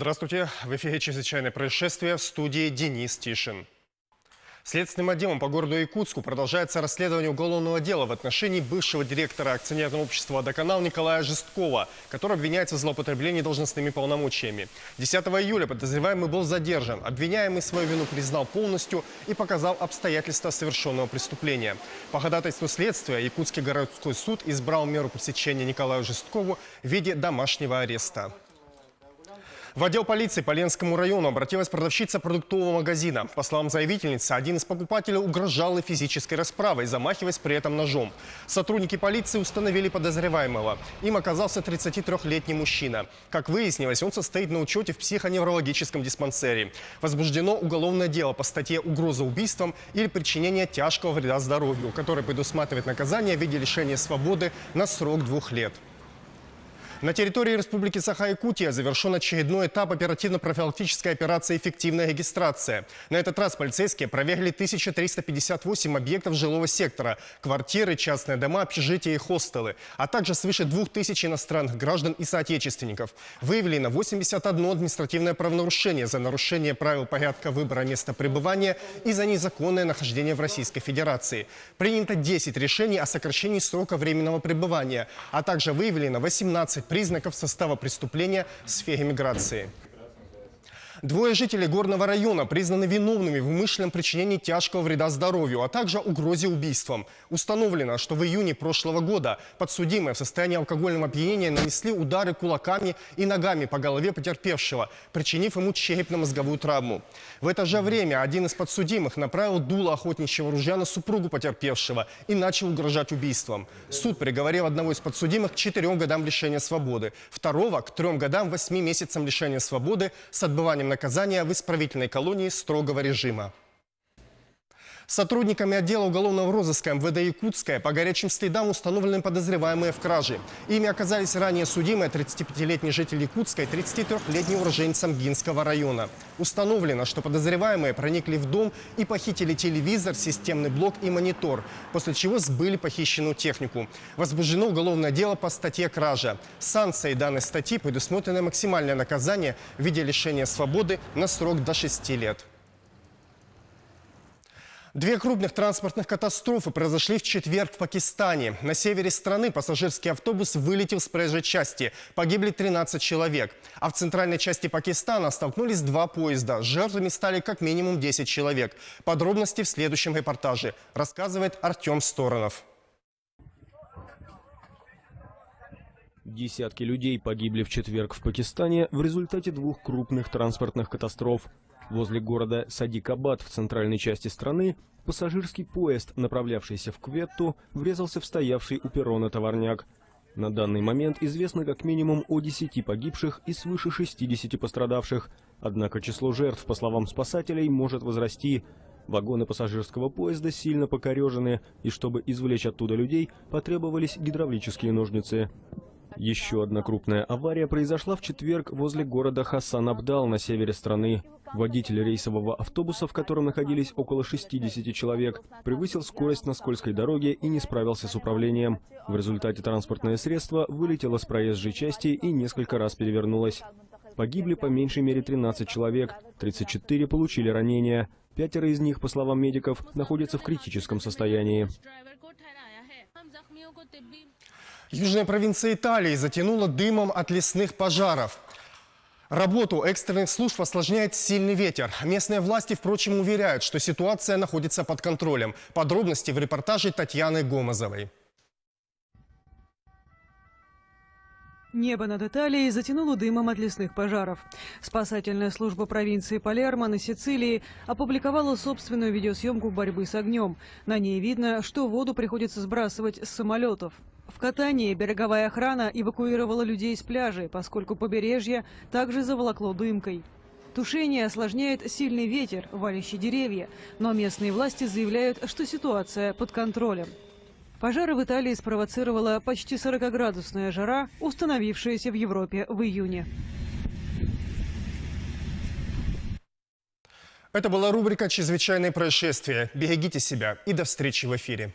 Здравствуйте. В эфире «Чрезвычайное происшествие», в студии Денис Тишин. Следственным отделом по городу Якутску продолжается расследование уголовного дела в отношении бывшего директора акционерного общества «Водоканал» Николая Жесткова, который обвиняется в злоупотреблении должностными полномочиями. 10 июля подозреваемый был задержан. Обвиняемый свою вину признал полностью и показал обстоятельства совершенного преступления. По ходатайству следствия Якутский городской суд избрал меру пресечения Николаю Жесткову в виде домашнего ареста. В отдел полиции по Ленскому району обратилась продавщица продуктового магазина. По словам заявительницы, один из покупателей угрожал ей физической расправой, замахиваясь при этом ножом. Сотрудники полиции установили подозреваемого. Им оказался 33-летний мужчина. Как выяснилось, он состоит на учете в психоневрологическом диспансере. Возбуждено уголовное дело по статье «Угроза убийством» или «Причинение тяжкого вреда здоровью», которое предусматривает наказание в виде лишения свободы на срок 2 лет. На территории Республики Саха-Якутия завершен очередной этап оперативно-профилактической операции «Эффективная регистрация». На этот раз полицейские проверили 1358 объектов жилого сектора – квартиры, частные дома, общежития и хостелы, а также свыше 2000 иностранных граждан и соотечественников. Выявлено 81 административное правонарушение за нарушение правил порядка выбора места пребывания и за незаконное нахождение в Российской Федерации. Принято 10 решений о сокращении срока временного пребывания, а также выявлено 18 признаков состава преступления в сфере миграции. 2 жителей горного района признаны виновными в умышленном причинении тяжкого вреда здоровью, а также угрозе убийством. Установлено, что в июне прошлого года подсудимые в состоянии алкогольного опьянения нанесли удары кулаками и ногами по голове потерпевшего, причинив ему черепно-мозговую травму. В это же время один из подсудимых направил дуло охотничьего ружья на супругу потерпевшего и начал угрожать убийством. Суд приговорил одного из подсудимых к 4 годам лишения свободы, второго – к 3 годам 8 месяцам лишения свободы с отбыванием наказания в исправительной колонии строгого режима. Сотрудниками отдела уголовного розыска МВД Якутская по горячим следам установлены подозреваемые в краже. Ими оказались ранее судимые 35-летний житель Якутска и 33-летний уроженец Самгинского района. Установлено, что подозреваемые проникли в дом и похитили телевизор, системный блок и монитор, после чего сбыли похищенную технику. Возбуждено уголовное дело по статье «Кража». Санкцией данной статьи предусмотрено максимальное наказание в виде лишения свободы на срок до 6 лет. 2 крупных транспортных катастрофы произошли в четверг в Пакистане. На севере страны пассажирский автобус вылетел с проезжей части. Погибли 13 человек. А в центральной части Пакистана столкнулись 2 поезда. Жертвами стали как минимум 10 человек. Подробности в следующем репортаже. Рассказывает Артем Сторонов. Десятки людей погибли в четверг в Пакистане в результате 2 крупных транспортных катастроф. Возле города Садикабад в центральной части страны пассажирский поезд, направлявшийся в Кветту, врезался в стоявший у перрона товарняк. На данный момент известно как минимум о 10 погибших и свыше 60 пострадавших. Однако число жертв, по словам спасателей, может возрасти. Вагоны пассажирского поезда сильно покорежены, и чтобы извлечь оттуда людей, потребовались гидравлические ножницы. Еще одна крупная авария произошла в четверг возле города Хасан-Абдал на севере страны. Водитель рейсового автобуса, в котором находились около 60 человек, превысил скорость на скользкой дороге и не справился с управлением. В результате транспортное средство вылетело с проезжей части и несколько раз перевернулось. Погибли по меньшей мере 13 человек, 34 получили ранения. 5 из них, по словам медиков, находятся в критическом состоянии. Южная провинция Италии затянула дымом от лесных пожаров. Работу экстренных служб осложняет сильный ветер. Местные власти, впрочем, уверяют, что ситуация находится под контролем. Подробности в репортаже Татьяны Гомозовой. Небо над Италией затянуло дымом от лесных пожаров. Спасательная служба провинции Палермо на Сицилии опубликовала собственную видеосъемку борьбы с огнем. На ней видно, что воду приходится сбрасывать с самолетов. В Катании береговая охрана эвакуировала людей с пляжей, поскольку побережье также заволокло дымкой. Тушение осложняет сильный ветер, валящий деревья, но местные власти заявляют, что ситуация под контролем. Пожары в Италии спровоцировала почти 40-градусная жара, установившаяся в Европе в июне. Это была рубрика «Чрезвычайные происшествия». Берегите себя и до встречи в эфире.